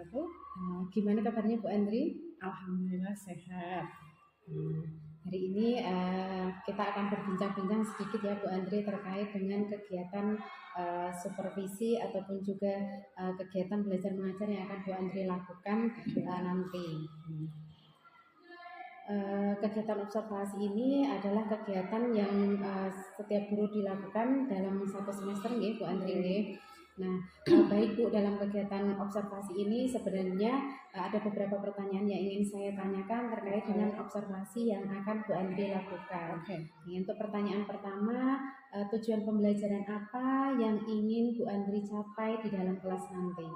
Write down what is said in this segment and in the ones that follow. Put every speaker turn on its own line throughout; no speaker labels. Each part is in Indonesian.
wabarakatuh.
Gimana kabarnya Bu Andri?
Alhamdulillah sehat.
Hari ini kita akan berbincang-bincang sedikit ya Bu Andri terkait dengan kegiatan supervisi ataupun juga kegiatan belajar mengajar yang akan Bu Andri lakukan nanti. Kegiatan observasi ini adalah kegiatan yang setiap guru dilakukan dalam satu semester nggih Bu Andri nggih. Nah, baik Bu, dalam kegiatan observasi ini sebenarnya ada beberapa pertanyaan yang ingin saya tanyakan terkait dengan observasi yang akan Bu Andri lakukan. Untuk pertanyaan pertama, tujuan pembelajaran apa yang ingin Bu Andri capai di dalam kelas nanti?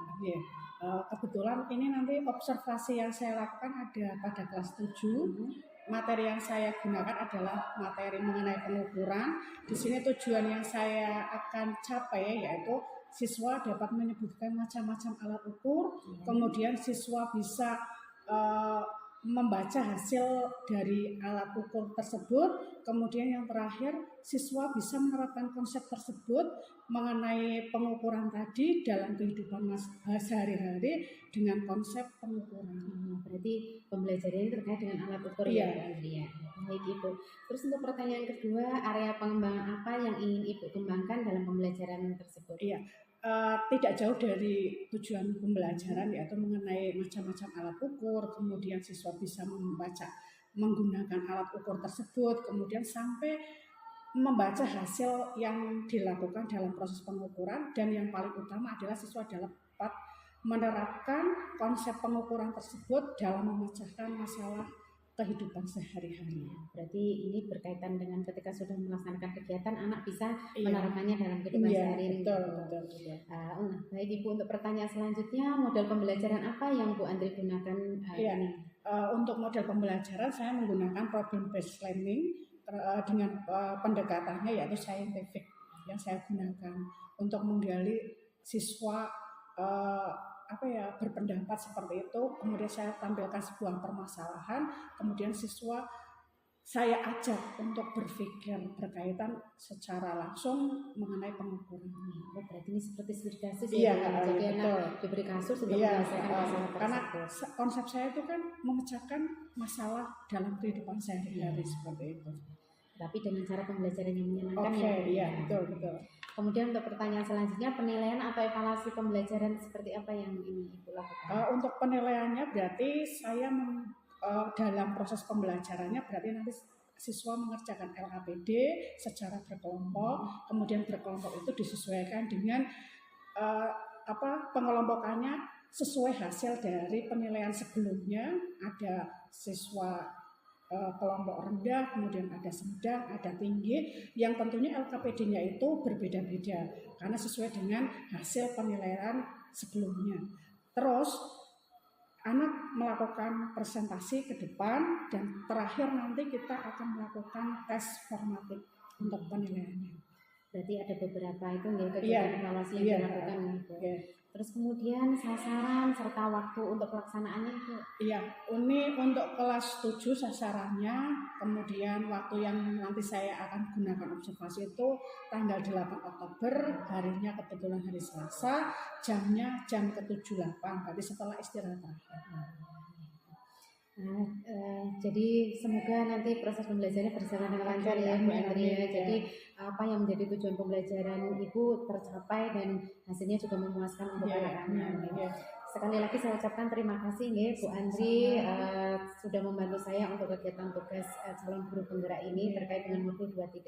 Kebetulan ini nanti observasi yang saya lakukan ada pada kelas 7. Materi yang saya gunakan adalah materi mengenai pengukuran. Di sini tujuan yang saya akan capai yaitu siswa dapat menyebutkan macam-macam alat ukur, kemudian siswa bisa membaca hasil dari alat ukur tersebut, kemudian yang terakhir siswa bisa menerapkan konsep tersebut mengenai pengukuran tadi dalam kehidupan sehari-hari dengan konsep pengukuran.
Berarti pembelajaran ini terkait dengan alat ukur ya Bu Andri ya. Baik Ibu. Terus untuk pertanyaan kedua, area pengembangan apa yang ingin Ibu kembangkan dalam pembelajaran tersebut?
Tidak jauh dari tujuan pembelajaran yaitu mengenai macam-macam alat ukur, kemudian siswa bisa membaca menggunakan alat ukur tersebut, kemudian sampai membaca hasil yang dilakukan dalam proses pengukuran, dan yang paling utama adalah siswa dapat menerapkan konsep pengukuran tersebut dalam memecahkan masalah kehidupan sehari-hari.
Berarti ini berkaitan dengan ketika sudah melaksanakan kegiatan anak bisa menerapkannya dalam kehidupan sehari-hari.
Betul.
Baik Ibu, untuk pertanyaan selanjutnya, model pembelajaran apa yang Bu Andri gunakan ini?
Untuk model pembelajaran saya menggunakan problem based learning dengan pendekatannya yaitu scientific yang saya gunakan untuk menggali siswa berpendapat seperti itu, kemudian saya tampilkan sebuah permasalahan, kemudian siswa saya ajak untuk berpikir berkaitan secara langsung mengenai pengukuran.
Berarti ini seperti studi kasus
ya?
Jadi anak diberi kasus untuk menyelesaikan masalah tersebut.
Karena konsep saya itu kan memecahkan masalah dalam kehidupan sehari-hari seperti itu.
Tapi dengan cara pembelajaran yang menyenangkan
betul.
Kemudian untuk pertanyaan selanjutnya, penilaian atau evaluasi pembelajaran seperti apa yang ingin Ibu lakukan?
Untuk penilaiannya berarti saya dalam proses pembelajarannya berarti nanti siswa mengerjakan LAPD secara berkelompok, kemudian berkelompok itu disesuaikan dengan pengelompokannya sesuai hasil dari penilaian sebelumnya. Ada siswa kelompok rendah, kemudian ada sedang, ada tinggi, yang tentunya LKPD-nya itu berbeda-beda karena sesuai dengan hasil penilaian sebelumnya. Terus anak melakukan presentasi ke depan, dan terakhir nanti kita akan melakukan tes formatif untuk penilaiannya.
Berarti ada beberapa itu kegiatan evaluasi yang dilakukan. Terus kemudian sasaran serta waktu untuk pelaksanaannya itu?
Ini untuk kelas 7 sasarannya, kemudian waktu yang nanti saya akan gunakan observasi itu tanggal 8 Oktober, harinya kebetulan hari Selasa, jamnya jam ke-7.08, berarti setelah istirahat terakhir.
Jadi semoga nanti proses pembelajarannya berjalan dengan lancar ya Bu Andri. Jadi apa yang menjadi tujuan pembelajaran Ibu tercapai dan hasilnya juga memuaskan untuk anak-anak. Sekali lagi saya ucapkan terima kasih Bu Andri sudah membantu saya untuk kegiatan tugas calon guru penggerak ini terkait dengan modul 2.3.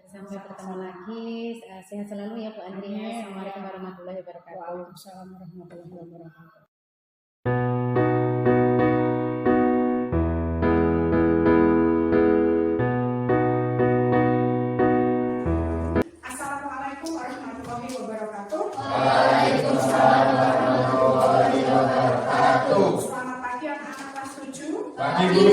Sampai bertemu lagi, sehat selalu ya Bu Andri. Assalamualaikum warahmatullahi wabarakatuh.
Waalaikumsalam warahmatullahi wabarakatuh.
Waalaikumsalam warahmatullahi wabarakatuh.
Selamat pagi anak-anak kelas 7.
Pagi Bu.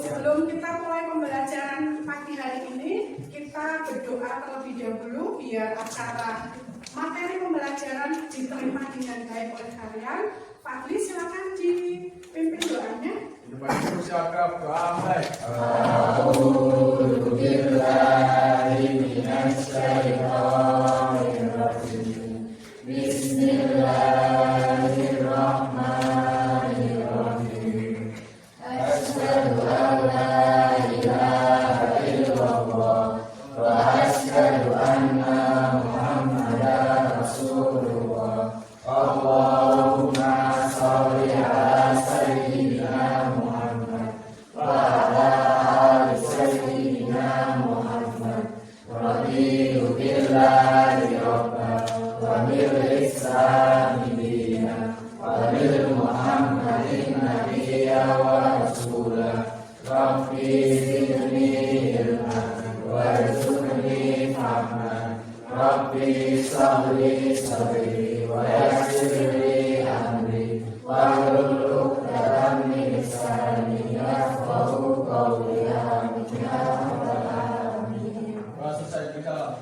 Sebelum kita mulai pembelajaran pagi hari ini, kita berdoa terlebih dahulu biar acara materi pembelajaran diterima dengan baik oleh kalian. Pak Dwi silakan dipimpin doanya.
Bersiap damai.
A'udzu billahi minasy syaithanir rajim. Bismillahirrahmanirrahim. zidni ilman warzuqni fahman Rabbi sholli sadri wa yassirli amri wahlul 'uqdatam min lisani yafqahu qawli. Amin ya rabbal alamin.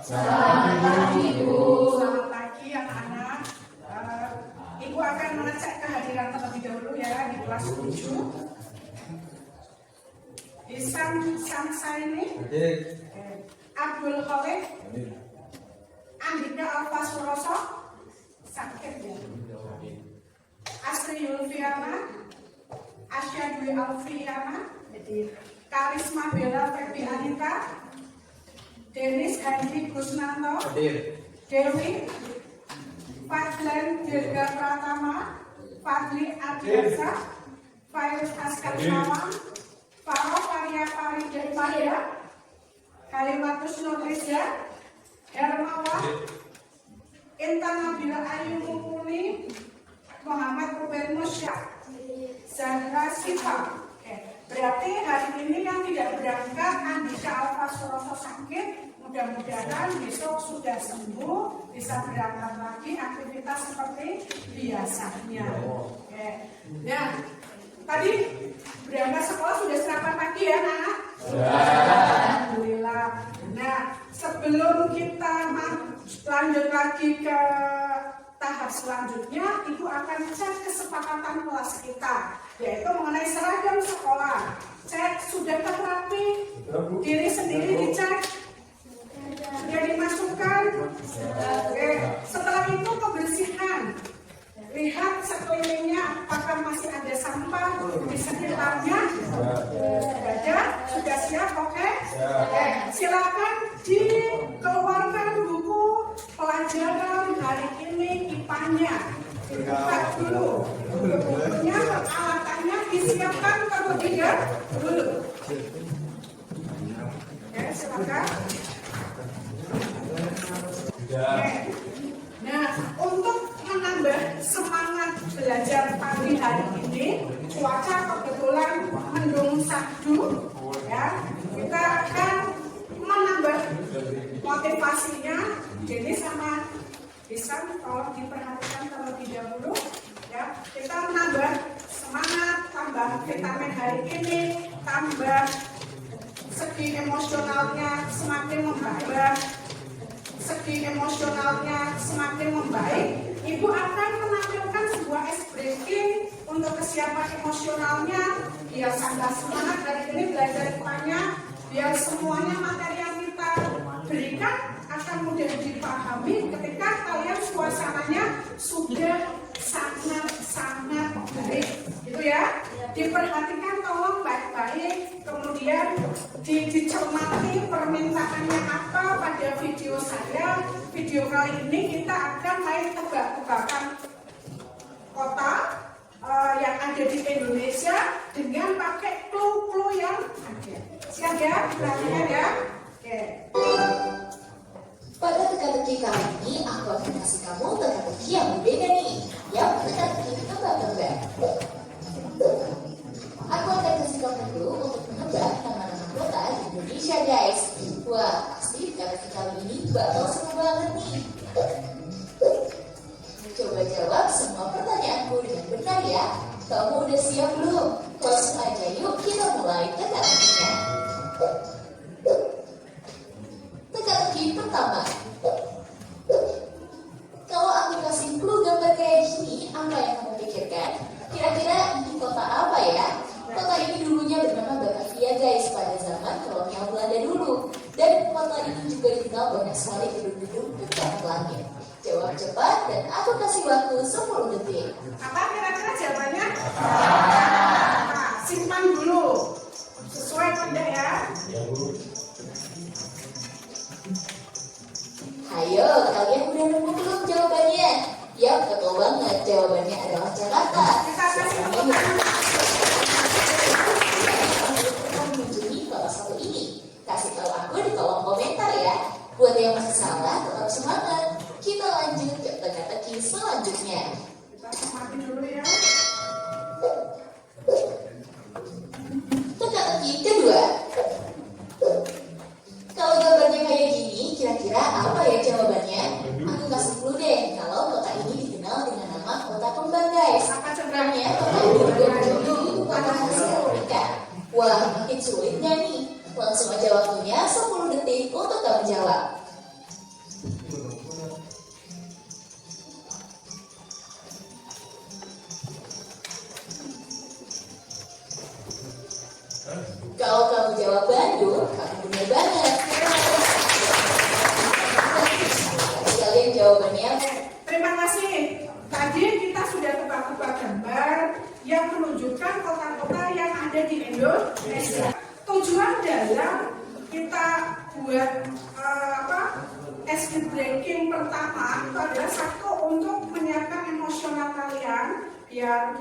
Selamat pagi Bu. Selamat pagi anak-anak. Ibu akan mengecek kehadiran terlebih dahulu ya di kelas 7. Ihsan Samsaini, Abdul Khalid, Andika Alfa Suroso, sakit ya. Asri Yulfiana, Asya Dwi Alfiana, Karisma Bella Febi Anita, Denis Henry Kusnanto, Dewi, Fadlan Dirga Pratama, Fadli Adiasa, Fairuz Askar Mawang, Farah Faria Faria, Kalimatus Nurriza, Hermawan, Intan Nabila Ayu Mumpuni, Muhammad Ruben Musya, Zahra Sifa. Berarti hari ini yang tidak berangkat Andika Alfa Suroso sakit, mudah-mudahan besok sudah sembuh, bisa berangkat lagi aktivitas seperti biasanya. Nah, tadi berangkat sekolah sudah sarapan pagi ya nak? Alhamdulillah. Nah, sebelum kita lanjut lagi ke tahap selanjutnya, Ibu akan cek kesepakatan kelas kita, yaitu mengenai seragam sekolah. Cek sudahkah rapi, diri sendiri dicek, sudah dimasukkan. Oke. Setelah itu kebersihan, lihat sekelilingnya apakah masih ada sampah di sekitarnya. Ada, sudah siap, oke? Silakan dikeluarkan buku pelajaran hari ini IPA-nya. Dibuka dulu. Bukunya, peralatannya disiapkan terlebih dahulu. Oke, silakan. Oke. Nah, untuk menambah semangat belajar pagi hari ini, cuaca kebetulan mendung sahdu, ya. Kita akan menambah motivasinya. Jadi sama bisa tolong diperhatikan terlebih dahulu, ya. Kita menambah semangat, tambah vitamin hari ini, tambah segi emosionalnya semakin membaik. Segi emosionalnya semakin membaik, Ibu akan menampilkan sebuah ice breaking untuk kesiapan emosionalnya, biar tambah semangat dari ini belajar IPA-nya, biar semuanya materi yang kita berikan akan mudah dipahami ketika kalian suasananya sudah sangat baik, gitu ya. Diperhatikan tolong baik-baik, kemudian dicermati permintaannya apa pada video saya. Video kali ini kita akan main tebak-tebakan kota yang ada di Indonesia dengan pakai clue-clue yang ada. Siap ya? Perhatikan ya. Oke.
Pada teka-teki kali ini, aku akan kasih kamu teka-teki yang berbeda nih. Yang teka-teki tebak-tebak. Aku akan kasih kamu dulu untuk menebak nama-nama kota di Indonesia, guys. Wah, pasti teka-teki kali ini bakal seru banget nih. Coba jawab semua pertanyaanku dengan benar ya. Kamu udah siap belum? Langsung aja yuk kita mulai teka-tekinya. Teka-teki pertama. Kalau aku kasih clue gambar kayak gini, apa yang kamu pikirkan? Kira-kira ini kota apa ya? Kota ini dulunya bernama Batavia, guys, pada zaman kolonial Belanda dulu. Dan kota ini juga dikenal banyak sekali gedung-gedung pencakar langit. Jawab cepat dan aku kasih waktu 10 detik.
Apa kira-kira jawabannya? Nah, simpan dulu. Sesuai tidak ya?
Ayo, kalian udah nemu belum jawabannya? Ya, betul banget. Jawabannya adalah Jakarta.
Kita kasih tepuk tangan.
Mengunjungi kota satu ini. Kasih tahu aku di kolom komentar ya. Buat yang masih salah, tetap semangat. Kita lanjut ke teka-teki selanjutnya.
Kita cermati dulu ya.
Teka-teki kedua. Langsung aja waktunya 10 detik untuk kamu jawab. Kalau kamu jawab Bandung, kamu benar banget. Kalian jawabannya apa?
Terima kasih. Tadi kita sudah tebak-tebak gambar yang menunjukkan kota-kota yang ada di Indonesia. Tujuan dalam kita buat escape breaking pertama itu adalah satu, untuk menyiapkan emosional kalian biar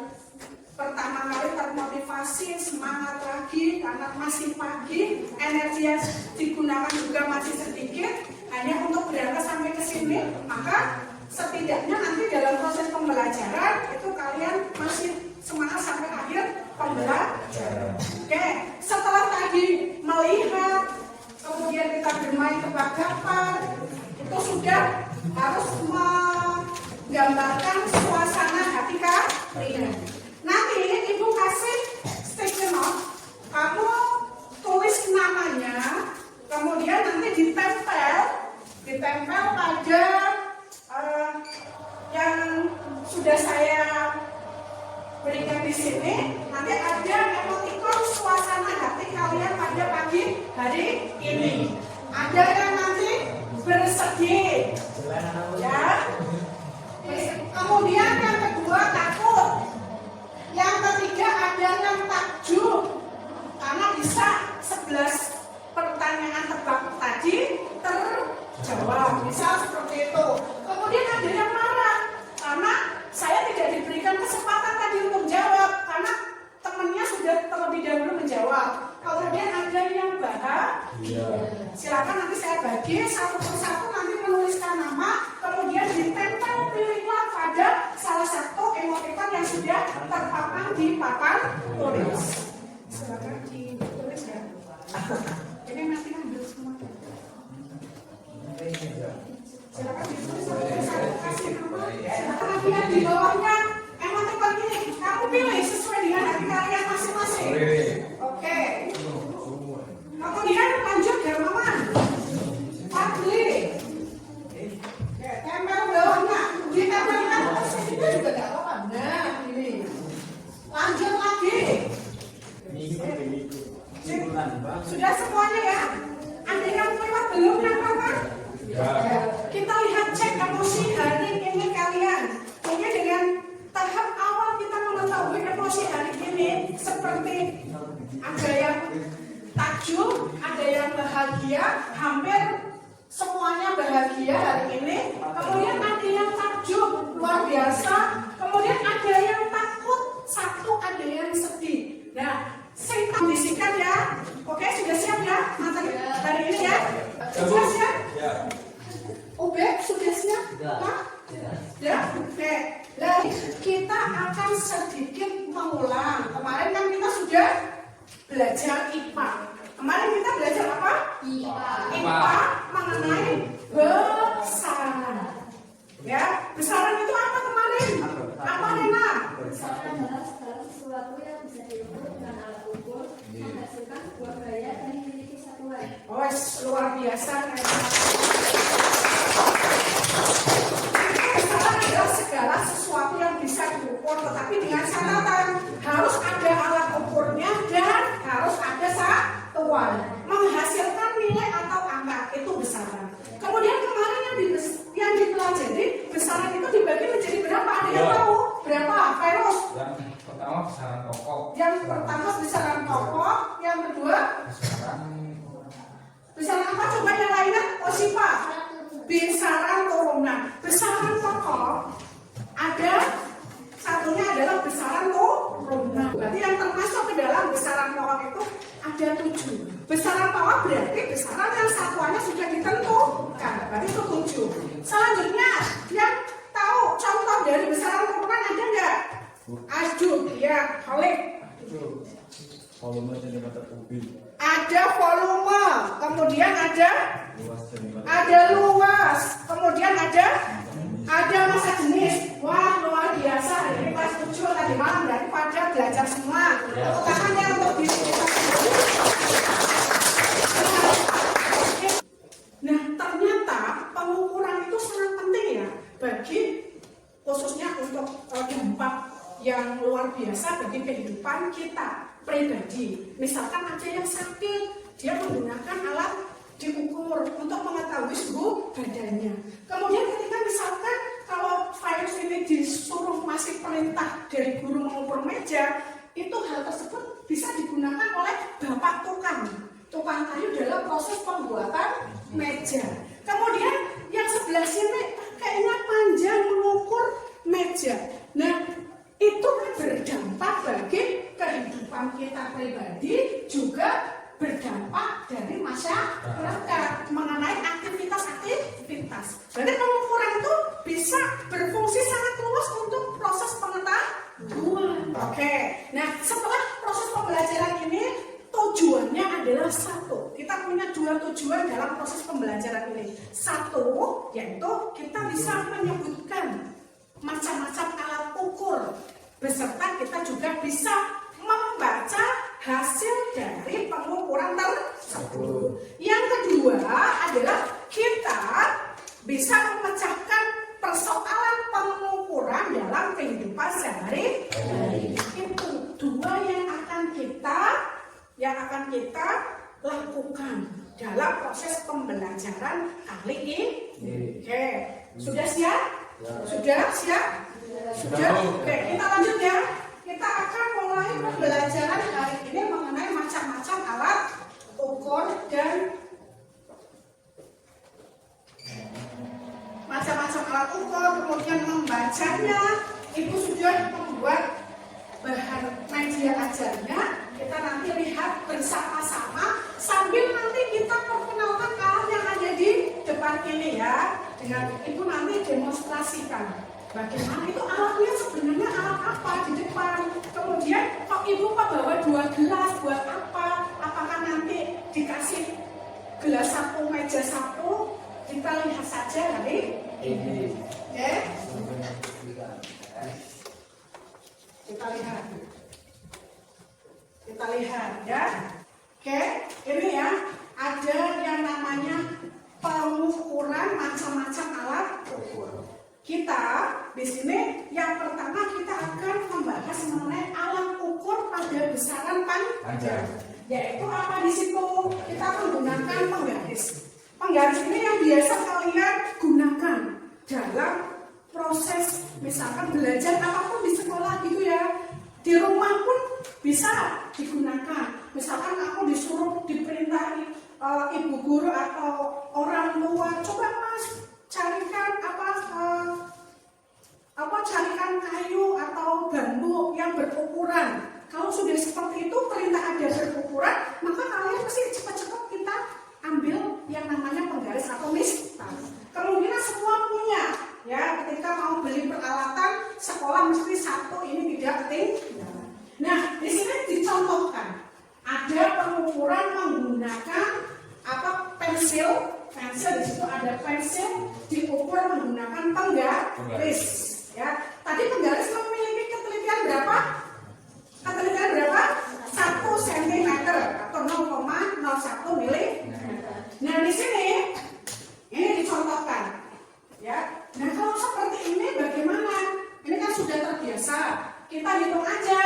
pertama kali termotivasi, semangat lagi karena masih pagi, energi yang digunakan juga masih sedikit, hanya untuk berangkat sampai ke sini. Maka setidaknya nanti dalam proses pembelajaran itu kalian masih semangat sampai akhir pembelajaran. Oke, setelah tadi melihat, kemudian kita bermain tebak-tebakan, itu sudah harus menggambarkan suasana hati kalian. Nanti ibu kasih sticky note, kamu tulis namanya, kemudian nanti ditempel pada yang sudah saya berikan di sini. Nanti ada emoticon suasana hati kalian pada pagi hari ini. Ada yang nanti bersedih, ya. Kemudian yang kedua takut. Yang ketiga ada yang takjub karena bisa 11 pertanyaan tebak tadi terjawab, bisa seperti itu. Kemudian ada yang marah karena saya tidak diberikan kesempatan tadi untuk jawab karena temannya sudah terlebih dahulu menjawab. Kemudian ada yang bahagia. Silakan nanti saya bagi satu persatu, nanti menuliskan nama, kemudian ditempel pilihlah pada salah satu emoticon yang sudah terpampang di papan tulis. Silakan ditulis ya. Ini nanti ambil semua. Silakan ditulis satu persatu, kasih nama. Silakan nanti yang di bawahnya emoticon ini kamu pilih sesuai dengan hati kalian masing-masing. Oke. Kemudian lanjut ya Mama. Fadli. Oke, tempel bawahnya. Ditempelkan posisi itu juga tidak apa-apa. Nah, ini. Lanjut lagi. Sudah semuanya ya? Ada yang lewat belum yang apa? Ya. Kita lihat cek emosi hari ini kalian. Mungkin dengan tahap awal kita mengetahui emosi hari ini seperti ada yang takjub, ada yang bahagia, hampir semuanya bahagia hari ini. Kemudian ada yang takjub luar biasa, kemudian ada yang takut, satu ada yang sedih. Nah, saya kondisikan ya. Oke, sudah siap ya materi hari ini ya? Sudah siap? Ya. Ubed, sudah siap? Pak? Ya. Oke. Nah, kita akan sedikit mengulang. Kemarin kan kita sudah belajar IPA. Kemarin kita belajar apa? IPA mengenai besaran. Ya, besaran itu apa kemarin? Apa Rena?
Besaran adalah sesuatu yang bisa diukur dengan alat ukur menghasilkan sebuah gaya dan memiliki satuan.
Oh, luar biasa. Besaran adalah segala sesuatu yang bisa diukur, tetapi dengan catatan harus ada alat ukurnya dan harus ada satuan. Menghasilkan nilai atau angka itu besaran. Kemudian kemarin yang dipelajari besaran itu dibagi menjadi berapa? Ada yang tahu? Berapa? Virus?
Yang pertama besaran pokok.
Yang pertama besaran pokok, yang kedua besaran apa? Coba yang lainnya? Oh Sipa. Besaran turunan. Besaran pokok ada satunya adalah besaran turunan. Berarti yang termasuk ke dalam besaran pokok itu ada 7. Besaran pokok berarti besaran yang satuannya sudah ditentukan. Berarti itu 7. Selanjutnya yang tahu contoh dari besaran turunan ada nggak? Ajub, ya, Khalid.
Volume centimeter kubik.
Ada volume, kemudian ada luas, kemudian ada masa jenis. Wah, luar biasa. Ini kelas 7 tadi malam dari pada belajar semua. Tepuk tangannya untuk diri kita sendiri. kita pribadi. Misalkan ada yang sakit, dia menggunakan alat diukur untuk mengetahui suhu badannya. Kemudian ketika misalkan kalau virus ini disuruh masih perintah dari guru mengukur meja, itu hal tersebut bisa digunakan oleh bapak tukang kayu dalam proses pembuatan meja. Kemudian yang sebelah sini kayaknya panjang mengukur meja. Nah, itu kan berdampak bagi kehidupan kita pribadi, juga berdampak dari masyarakat mengenai aktivitas. Berarti pengukuran itu bisa berfungsi sangat luas untuk proses pengetahuan. Oke, nah setelah proses pembelajaran ini tujuannya adalah satu. Kita punya dua tujuan dalam proses pembelajaran ini. Satu, yaitu kita bisa menyebutkan macam-macam alat ukur, beserta kita juga bisa membaca hasil dari pengukuran tersebut. Yang kedua adalah kita bisa memecahkan persoalan pengukuran dalam kehidupan sehari-hari. Itu dua yang akan kita lakukan dalam proses pembelajaran kali ini. Oke, sudah siap? Sudah siap? Sudah? Oke, kita lanjut ya. Kita akan mulai pembelajaran hari ini mengenai macam-macam alat ukur dan macam-macam alat ukur, kemudian membacanya. Ibu sudah membuat bahan media ajarnya. Kita nanti lihat bersama-sama sambil nanti kita perkenalkan alat yang ada di depan ini ya. Dengan ibu nanti demonstrasikan bagaimana itu alatnya, sebenarnya alat apa di depan. Kemudian kok ibu bawa 2 gelas buat apa? Apakah nanti dikasih gelas sapu, meja sapu? Kita lihat saja hari ini. Oke? Kita lihat ya. Oke, ini ya ada yang namanya pengukuran macam-macam alat ukur. Kita di sini yang pertama kita akan membahas mengenai alat ukur pada besaran panjang. Yaitu apa di situ? Kita menggunakan penggaris. Penggaris ini yang biasa kalian gunakan dalam proses misalkan belajar apapun di sekolah gitu ya. Di rumah pun bisa digunakan. Misalkan aku disuruh diperintahin ibu guru atau orang tua, coba mas carikan carikan kayu atau bambu yang berukuran. Kalau sudah seperti itu perintah ada berukuran, maka kalian pasti cepat-cepat kita ambil yang namanya penggaris atau mistar. Kemudian semua punya ya, ketika mau beli peralatan sekolah mesti satu ini tidak ketinggalan. Nah, di sini dicontohkan ada pengukuran menggunakan pensil di situ ada pensil diukur menggunakan penggaris ya. Tadi penggaris memiliki ketelitian berapa? 1 cm atau 0,01 mm. Nah, di sini ini dicontohkan ya. Nah, kalau seperti ini bagaimana? Ini kan sudah terbiasa. Kita hitung aja.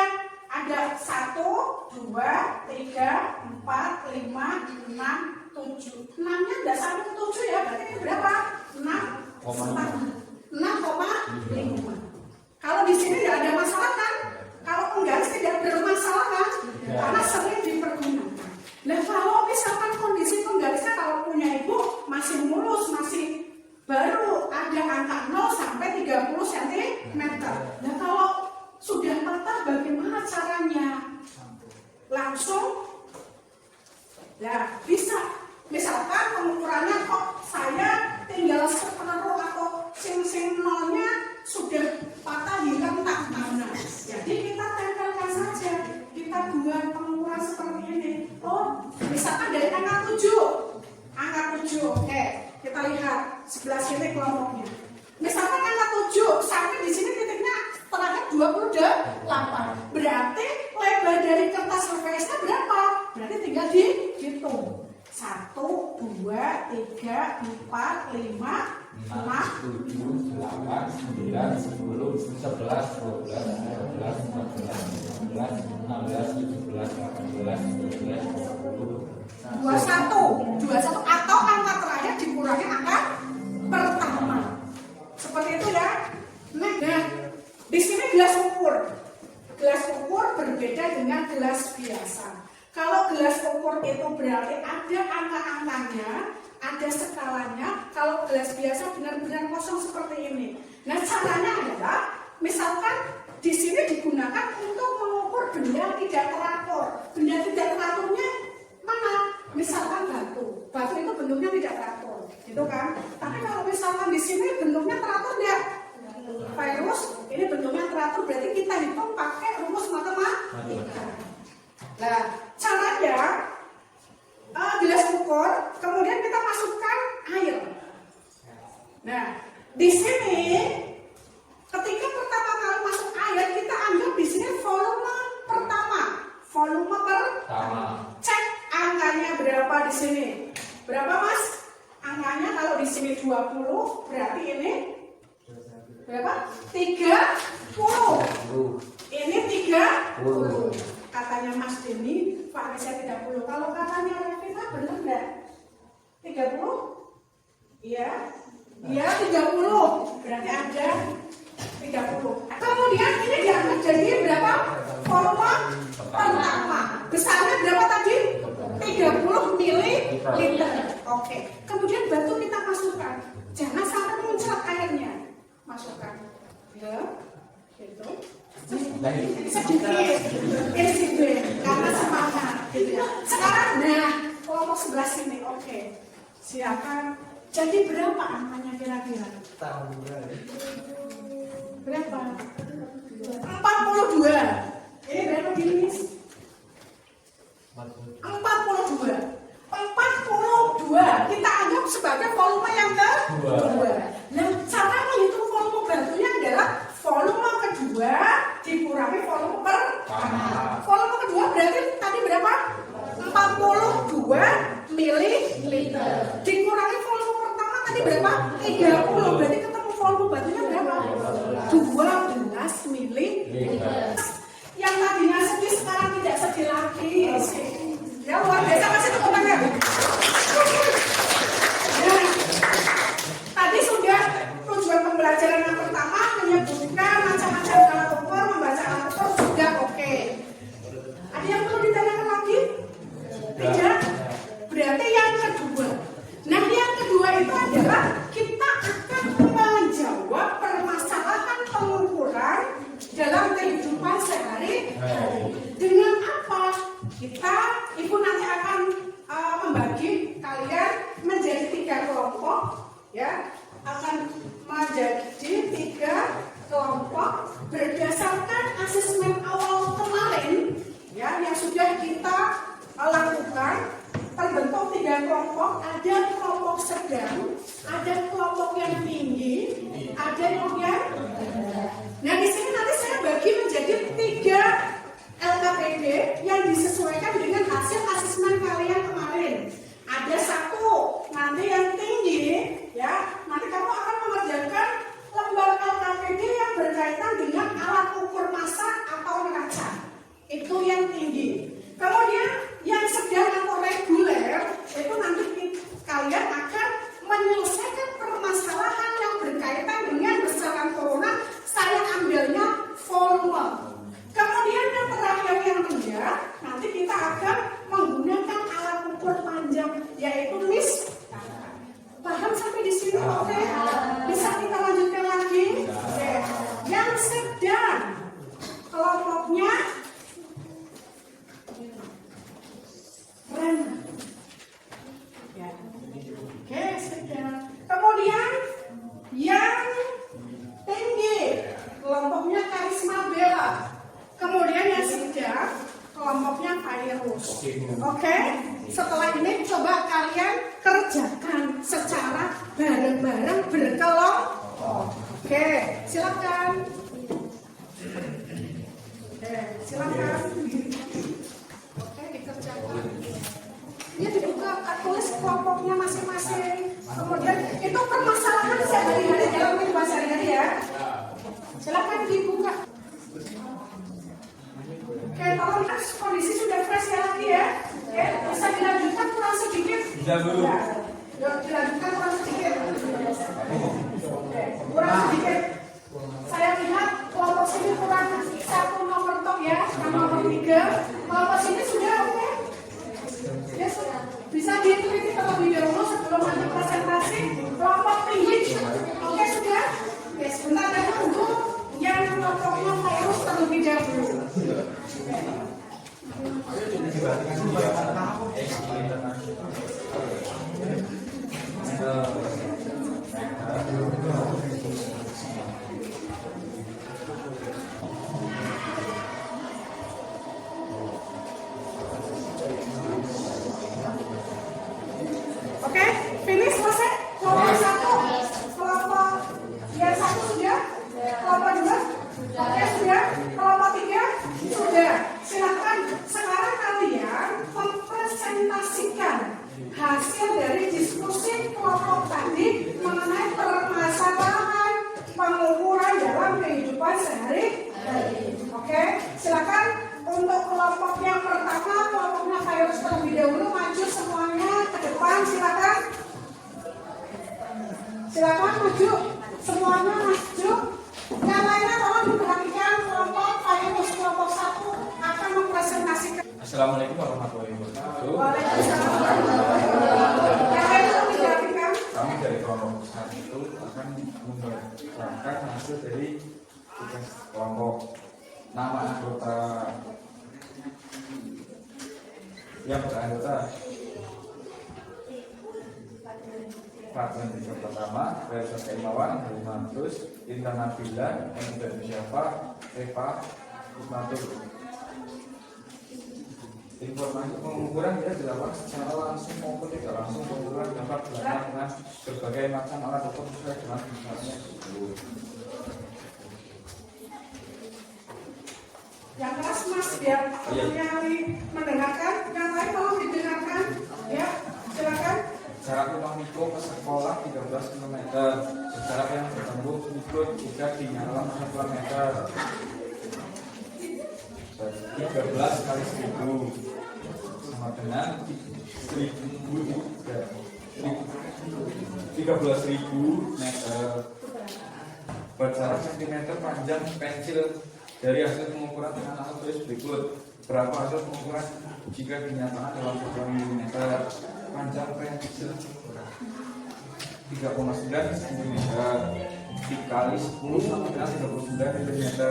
Ada 1, 2, 3, 4, 5, 6, 7. 6-nya tidak sampai ke 7 ya. Berarti ini berapa? 6,5. Kalau di sini tidak ada masalah kan? Kalau penggaris tidak bermasalah kan? Karena sering dipergunakan. Nah, kalau misalkan kondisi penggarisnya kalau punya ibu masih mulus, masih baru ada angka 0 sampai 30 cm. Nah, kalau sudah patah bagaimana caranya? Langsung ya bisa. Misalkan pengukurannya kok saya tinggal separuh atau sing nolnya sudah patah hilang tak mana. Jadi kita tempelkan saja. Kita buat pengukuran seperti ini. Oh, misalkan dari angka 7. Angka 7. Oke, kita lihat sebelah sini kelompoknya. Misalkan angka 7 sampai di sini titiknya terakhir 28. Berarti lebar dari kertas LPS-nya berapa? Berarti tinggal dihitung. 1, 2, 3, 4, 5, 6,
7, 8, 9, 10, 11, 12, 13, 14, 15, 16, 17, 18, 19, 20.
21 atau angka terakhir dikurangi angka pertama. Seperti itu ya. Nah, di sini gelas ukur. Gelas ukur berbeda dengan gelas biasa. Kalau gelas ukur itu berarti ada angka-angkanya, ada skalanya. Kalau gelas biasa benar-benar kosong seperti ini. Nah, caranya adalah misalkan di sini digunakan untuk mengukur benda tidak teratur. Benda tidak teraturnya mana? Misalkan batu. Batu itu bentuknya tidak teratur, gitu kan? Tapi kalau misalkan di sini bentuknya teratur enggak? Virus ini bentuknya teratur, berarti kita hitung pakai rumus matematika. Nah, caranya gelas ukur, kemudian kita masukkan air. Nah, di sini ketika pertama kali masuk air, kita anggap di sini volume pertama. Volume pertama. Cek angkanya berapa di sini? Berapa, Mas? Angkanya kalau di sini 20, berarti ini berapa? 30. Ini 30. Katanya Mas Denny, Pak Reza 30. Kalau katanya Revita benar enggak? 30? Iya. Iya, 30. Berarti ada 30. Kemudian ini dianggap jadi berapa? Volume pertama. Besarnya berapa tadi? 30 ml. Oke. Kemudian batu kita masukkan. Jangan sampai muncrat airnya. Masukkan. Ya. Gitu. Sedikit. Ini sedikit. Karena semangat. Gitu ya. Sekarang, nah, kelompok sebelah sini. Oke. Silakan. Jadi berapa angkanya kira-kira? Berapa? 42. Ini berapa gini? 42. 42 kita anggap sebagai volume yang kedua. Nah, cara menghitung volume batunya adalah volume kedua dikurangi volume pertama. Volume kedua berarti tadi berapa? 42 ml dikurangi volume pertama tadi berapa? 30. Berarti ketemu volume batunya berapa? 12 ml. Yang tadinya sedih sekarang tidak sedih lagi. Ya luar biasa, masih tepuk tangan. Nah, tadi sudah tujuan pembelajaran yang pertama menyebutkan macam-macam alat ukur, membaca alat ukur sudah oke. Ada yang perlu ditanyakan lagi? Tidak. Berarti yang kedua. Nah, yang kedua itu adalah kita akan menjawab permasalahan pengukuran dalam kehidupan sehari-hari. Dengan apa? Ibu nanti akan membagi kalian menjadi 3 kelompok, ya, akan menjadi 3 kelompok berdasarkan asesmen awal kemarin, ya, yang sudah kita lakukan. Terbentuk 3 kelompok, ada kelompok sedang, ada kelompok yang tinggi, ada yang rendah. Nah, di sini nanti saya bagi menjadi 3 LKPD yang disesuaikan dengan hasil asesmen kalian kemarin. Ada 1 nanti yang tinggi, ya. Nanti kamu akan mengerjakan lembar LKPD yang berkaitan dengan alat ukur massa atau neraca. Itu yang tinggi. Kemudian yang sedang atau reguler itu nanti kalian akan menyelesaikan permasalahan yang berkaitan dengan besaran corona. Saya ambilnya volume. Kemudian yang terakhir yang rendah, nanti kita akan menggunakan alat ukur panjang, yaitu mis. Paham sampai di sini? Oke? Bisa kita lanjutkan lagi? Oke. Yang sedang, kelompoknya rendah. Ya. Oke, sedang. Kemudian yang tinggi, kelompoknya karisma bela. Kemudian yang sedang, kelompoknya virus. Oke? Setelah ini coba kalian kerjakan secara bareng-bareng berkelompok. Oke, silakan. Silakan. Oke, dikerjakan. Ini dibuka, tulis kelompoknya masing-masing. Kemudian itu permasalahan tugas hari-hari ya. Silakan dibuka. Oke, kalau kondisi sudah fresh ya lagi ya. Oke, bisa dilanjutkan kurang sedikit.
Bisa dulu.
Ya, dilanjutkan kurang sedikit. Oke, kurang sedikit. Saya lihat kelompok sini kurang 1 nomor top ya, nomor 3. Kelompok sini sudah oke. Ya, sudah. Bisa diteliti terlebih dahulu sebelum nanti presentasi. Kelompok tinggi, oke sudah. Oke, sebentar saya tunggu yang kelompoknya virus terlebih dahulu. Oke, finish selesai. Kelompok 1, kelompok yang 1 sudah, kelompok 2, oke sudah, kelompok 3 sudah. Silakan sekarang kalian mempresentasikan hasil dari diskusi kelompok tadi mengenai permasalahan pengukuran dalam kehidupan sehari-hari. Oke, silakan untuk kelompok yang pertama, kelompoknya virus terlebih dahulu maju semuanya ke depan, silakan. Silakan maju, semuanya maju. Yang lainnya tolong diperhatikan kelompok virus kelompok 1 akan mempresentasikan.
Assalamualaikum warahmatullahi wabarakatuh.
Waalaikumsalam warahmatullahi wabarakatuh. Yang lain tolong diperhatikan.
Kami dari kelompok 1 akan menerangkan hasil dari tugas kelompok. Nama anggota yang beranggota Fragmen yang pertama, Reza Kaimawan, Halimantus, Intan Nabila, Enda Syaffa, Eva, Ismatul. Informasi pengukuran dia dilakukan secara langsung maupun tidak langsung. Pengukuran dapat dilakukan dengan berbagai macam alat ukur sesuai dengan misalnya
Yang keras mas biar yang mendengarkan, yang lain tolong didengarkan ya, silakan.
jarak rumah mikro ke sekolah 13 km, jarak yang bertemu mikro juga di dalam 1 km. 13 kali 1000 sama dengan 13.000 meter. Berjarak cm panjang pensil dari hasil pengukuran dengan alat tulis berikut. Berapa hasil pengukuran jika dinyatakan dalam 1 mm? Panjang pensil 3,9 cm dikali 10 sama dengan 39 mm.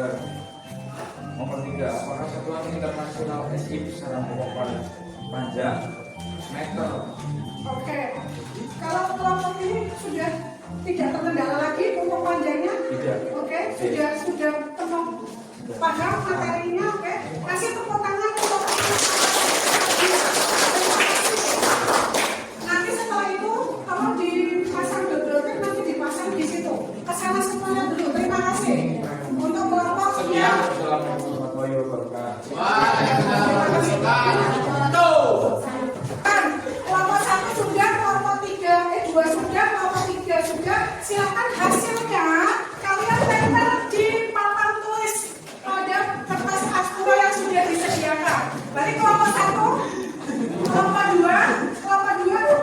Nomor 3, apakah satuan internasional SI secara pengukuran panjang meter?
Oke, kalau kelompok ini sudah tidak terkendala lagi untuk panjangnya?
Tidak.
Oke, sudah penuh paham materinya. Oke, kasih tepuk tangan untuk nanti setelah itu kalau dipasang double nanti dipasang di situ. Kesana semuanya dulu. Terima kasih untuk kelompok yang
Assalamualaikum warahmatullahi wabarakatuh.
kelompok 1 sudah, kelompok 2 sudah, kelompok 3 sudah. Silakan hasilnya kalian tempel di papan tulis pada kertas aspura yang sudah disediakan. Berarti kelompok 1, kelompok 2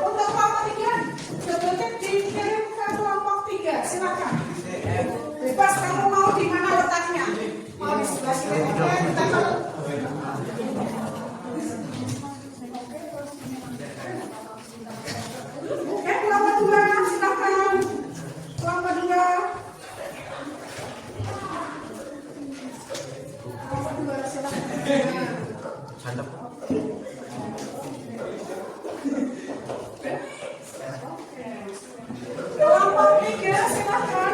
untuk kelompok 3 double dikirim ke kelompok 3. Silakan. Bebas kamu mau di mana letaknya. Mau di sebelah sini ditempel. Oke, kelompok 2 silakan. Kelompok 2. Kelompok 2 silakan. Kelompok 3 silakan.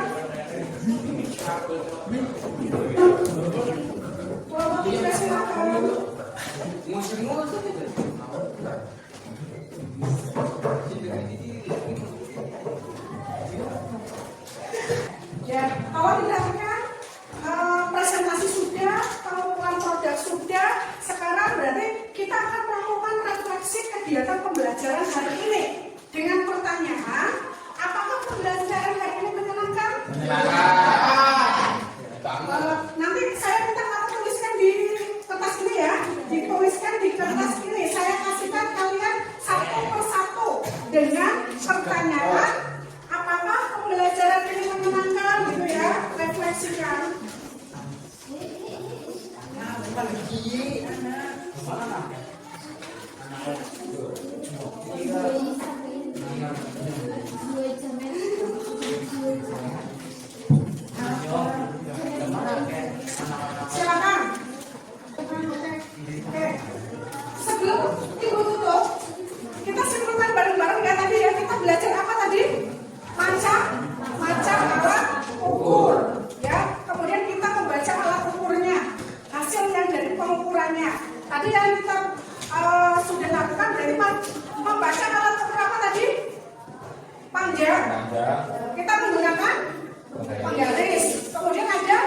Kelompok 3 silakan. Ya, kalau dilakukan presentasi sudah, pengumpulan produk sudah, sekarang berarti kita akan melakukan refleksi kegiatan pembelajaran hari ini dengan pertanyaan, apakah pembelajaran hari ini menyenangkan? dengan pertanyaan apakah pembelajaran ini menyenangkan gitu ya, refleksikan. Silakan. Oke. Sebelum ibu tutup, kita simpulkan bareng-bareng ya tadi ya, kita belajar apa tadi? Macam alat ukur ya. Kemudian kita membaca alat ukurnya, hasil yang dari pengukurannya. Tadi yang kita sudah lakukan dari membaca alat ukur apa tadi? Panjang. Kita menggunakan penggaris. Kemudian ada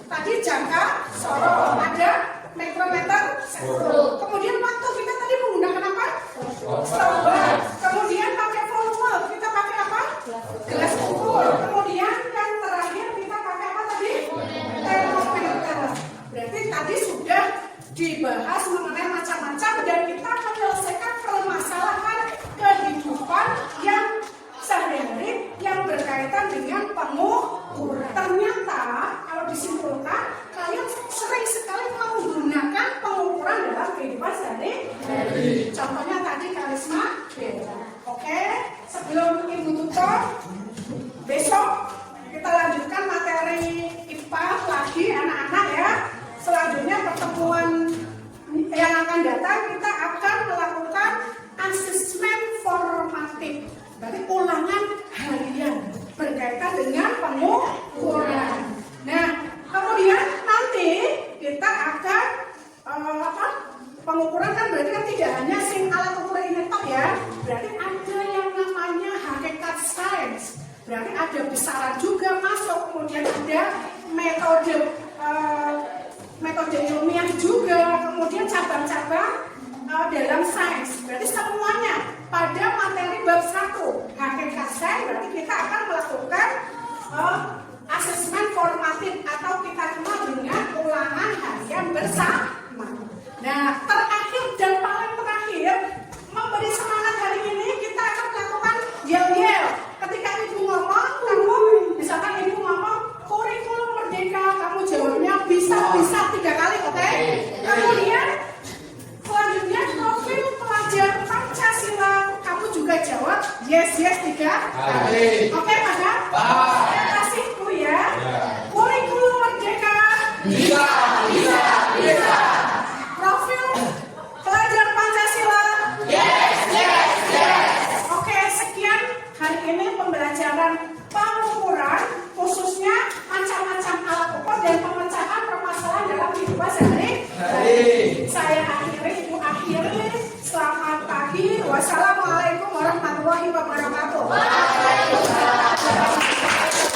tadi jangka, sorot, ada mikrometer, sektor. Kemudian waktu kita tadi menggunakan apa? Stopwatch. Kemudian pakai volume, kita pakai apa? Gelas ukur. Kemudian yang terakhir kita pakai apa tadi? Termometer. Berarti tadi sudah dibahas mengenai macam-macam dan kita menyelesaikan permasalahan kehidupan yang sehari-hari yang berkaitan dengan pengukuran. Ternyata kalau disimpulkan kalian sering sekali menggunakan pengukuran dalam kehidupan sehari-hari. Contohnya tadi karisma. Oke, sebelum ibu tutup, besok kita lanjutkan materi IPA lagi anak-anak ya. Selanjutnya pertemuan yang akan datang kita akan melakukan asesmen formatif. Berarti ulangan harian berkaitan dengan pengukuran. Nah, kemudian nanti kita akan pengukuran kan berarti kan tidak hanya sing alat ukur ini tok ya. Berarti ada yang namanya hakikat sains. Berarti ada besaran juga masuk. Kemudian ada metode ilmiah juga. Kemudian cabang-cabang dalam sains. Berarti semuanya pada materi bab 1 hakikat sains berarti kita akan melakukan asesmen formatif atau kita kenal dengan ulangan harian bersama. Nah, terakhir dan paling terakhir memberi semangat hari ini kita akan melakukan yel-yel. Ketika ibu ngomong, kamu misalkan ibu ngomong kurikulum merdeka, kamu jawabnya bisa 3 kali, oke? Kemudian selanjutnya profil pelajar Pancasila, kamu juga jawab yes 3 kali. Oke, Pada? Saya kasih Bu ya. Kurikulum merdeka. Bisa. Profil pelajar Pancasila. Yes. Oke, sekian hari ini pembelajaran pengukuran khususnya macam-macam alat ukur dan pemecahan permasalahan dalam kehidupan sehari-hari. Saya akhiri. Selamat pagi. Wassalamualaikum warahmatullahi wabarakatuh. Waalaikumsalam warahmatullahi wabarakatuh.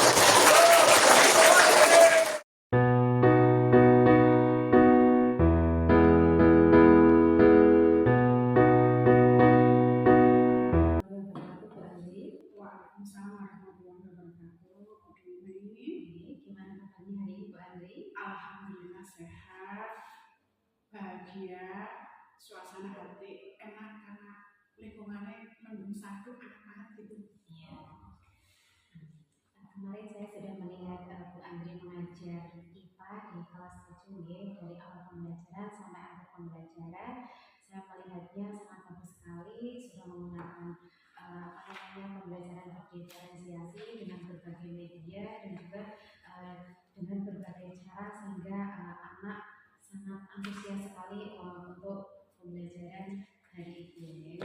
Gimana kabarnya hari ini Bu Andri?
Alhamdulillah sehat, bahagia, suasana hati enak karena lingkungannya mendung satu anak-anak gitu.
Iya. Kemarin saya sudah melihat Bu Andri mengajar IPA di kelas 7 dari awal pembelajaran sampai akhir pembelajaran. Saya melihatnya sangat bagus sekali, sudah menggunakan pembelajaran berdiferensiasi dengan berbagai media dan juga dengan berbagai cara sehingga anak sangat antusias sekali untuk pembelajaran hari ini.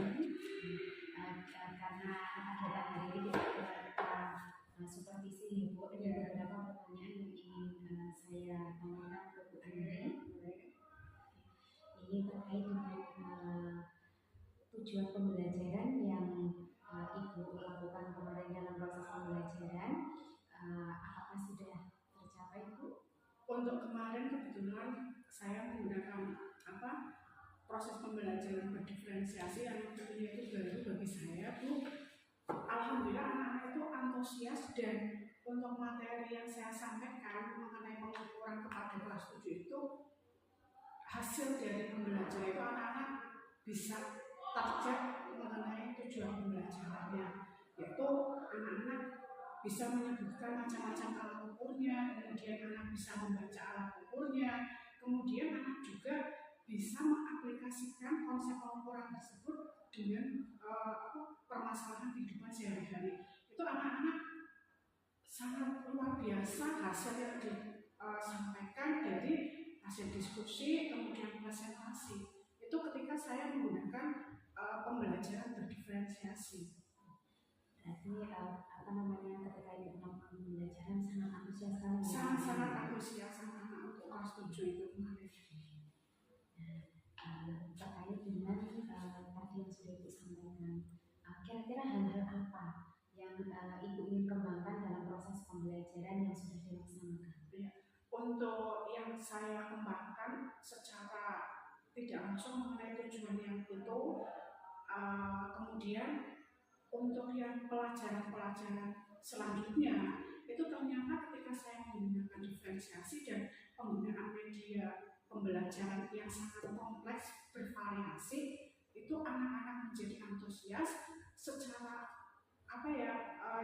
Karena kegiatan hari ini kita supervisi Bu, ada beberapa pertanyaan yang ingin saya tanyakan ke Bu Andri. Ini terkait dengan tujuan pembelajaran yang Ibu lakukan kemarin dalam proses pembelajaran. Apakah sudah tercapai, Bu?
Untuk kemarin kebetulan saya menggunakan proses pembelajaran berdiferensiasi yang tentunya itu baru bagi saya, Bu. Alhamdulillah anak-anak itu antusias dan untuk materi yang saya sampaikan mengenai pengukuran kepada kelas 7 itu hasil dari pembelajaran itu anak-anak bisa tercap mengenai tujuan pembelajarannya, yaitu anak-anak bisa menyebutkan macam-macam alat ukurnya, kemudian anak bisa membaca alat ukurnya, kemudian anak juga bisa mengaplikasikan konsep pengukuran tersebut dengan permasalahan kehidupan sehari-hari. Itu anak-anak sangat luar biasa hasil yang disampaikan dari hasil diskusi, kemudian presentasi. Itu ketika saya menggunakan pembelajaran berdiferensiasi.
Berarti ketika ibu melakukan pembelajaran sangat antusias sekali.
Sangat antusias anak-anak untuk kelas 7 itu kemarin.
Terkait dengan tadi yang sudah ibu sampaikan, kira-kira hal-hal apa yang ibu ingin kembangkan dalam proses pembelajaran yang sudah dilaksanakan?
Untuk yang saya kembangkan secara tidak langsung mengenai tujuan yang itu, kemudian untuk yang pelajaran-pelajaran selanjutnya itu ternyata ketika saya menggunakan diferensiasi dan penggunaan media pembelajaran yang sangat kompleks bervariasi, itu anak-anak menjadi antusias secara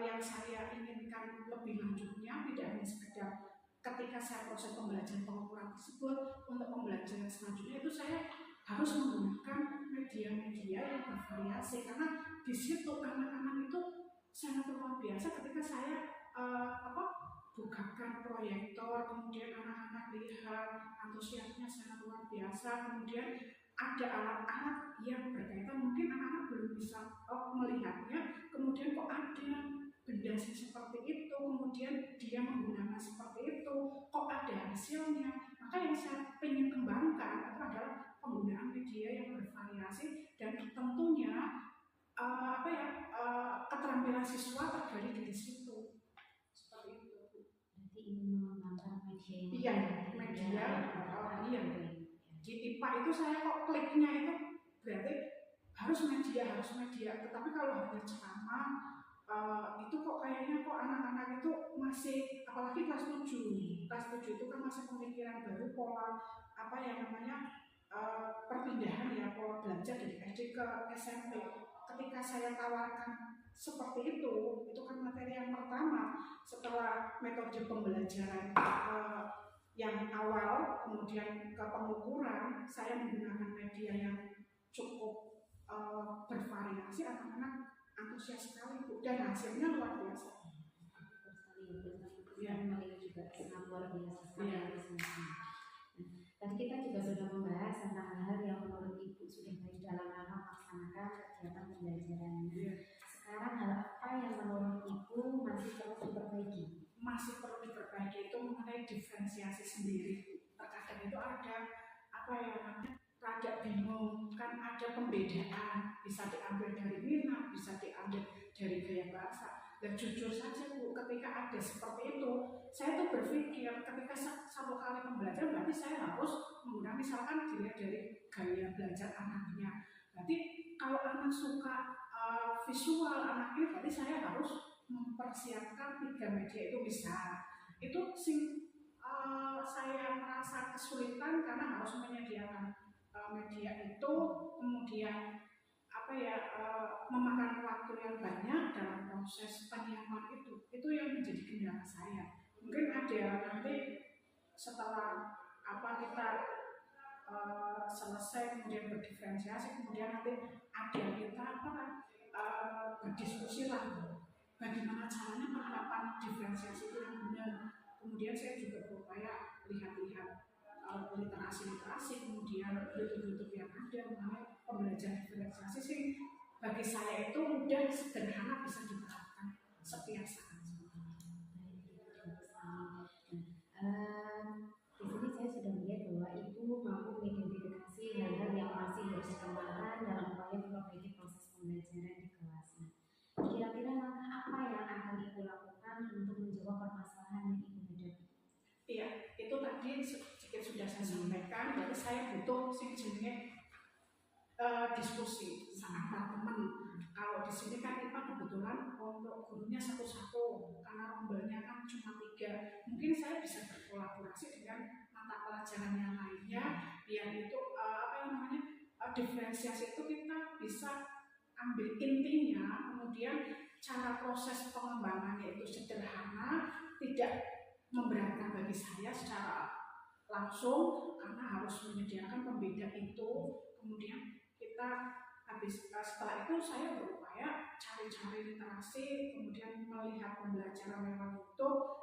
yang saya inginkan lebih lanjutnya, tidak hanya sekedar ketika saya proses pembelajaran pengukuran tersebut, untuk pembelajaran selanjutnya itu saya harus menggunakan media-media yang bervariasi, karena di situ anak-anak itu sangat luar biasa ketika saya bukakan proyektor, kemudian anak-anak lihat antusiasnya sangat luar biasa, kemudian ada alat-alat yang berkaitan, mungkin anak-anak belum bisa melihatnya, kemudian kok ada benda seperti itu, kemudian dia menggunakan seperti itu, kok ada hasilnya. Maka yang saya ingin kembangkan itu adalah penggunaan media yang bervariasi dan tentunya keterampilan siswa tergali dari situ. Seperti itu.
Berarti ingin mengembangkan media yang
iya. Di IPA itu saya kok kliknya itu berarti harus media. Tetapi kalau hanya ceramah itu kok kayaknya kok anak-anak itu masih, apalagi kelas 7 itu kan masih pemikiran baru, pola perpindahan ya, pola belajar dari SD ke SMP. Ketika saya tawarkan seperti itu kan materi yang pertama setelah metode pembelajaran yang awal, kemudian ke pengukuran, saya menggunakan media yang cukup bervariasi, anak-anak antusias sekali Bu, dan hasilnya luar biasa.
Ini juga sangat luar biasa sekali. Tadi kita juga sudah membahas tentang hal-hal yang menurut ibu sudah baik dalam rangka melaksanakan kegiatan pembelajarannya. Sekarang hal apa yang menurut ibu masih perlu diperbaiki?
Masih perlu diperbaiki itu mengenai diferensiasi sendiri. Terkadang itu ada rada bingung, kan ada pembedaan, bisa diambil dari minat, bisa diambil dari gaya bahasa. Dan jujur saja Bu, ketika ada seperti itu, saya tuh berpikir ketika satu kali pembelajaran berarti saya harus menggunakan, misalkan dilihat dari gaya belajar anaknya. Berarti kalau anak suka visual anaknya, berarti saya harus mempersiapkan 3 media itu bisa. Itu saya merasa kesulitan karena harus menyediakan media itu, kemudian memakan waktu yang banyak dalam proses penyiapan itu yang menjadi kendala saya. Mungkin ada nanti setelah kita selesai kemudian berdiferensiasi, kemudian nanti ada kita berdiskusi lah bagaimana caranya penerapan diferensiasi itu yang benar. Kemudian saya juga berupaya lihat-lihat literasi, kemudian YouTube yang ada mengenai pembelajaran diferensiasi sih bagi saya itu mudah, sederhana, bisa diterapkan setiap saat.
Di sini saya sudah melihat bahwa ibu mampu mengidentifikasi hal-hal yang masih harus dikembangkan dalam upaya memperbaiki proses pembelajaran di kelas. Kira-kira langkah apa yang akan ibu lakukan untuk menjawab permasalahan yang ibu hadapi?
Iya, itu tadi sedikit sudah saya sampaikan. Jadi saya butuh jenis diskusi sama teman. Kalau di sini kan IPA kebetulan untuk gurunya satu-satu, karena rombelnya kan cuma 3. Mungkin saya bisa berkolaborasi dengan mata pelajaran yang lainnya, biar itu diferensiasi itu kita bisa ambil intinya, kemudian cara proses pengembangannya itu sederhana, tidak memberatkan bagi saya secara langsung karena harus menyediakan pembeda itu. Kemudian kita setelah itu saya berupaya cari-cari literasi, kemudian melihat pembelajaran lewat YouTube,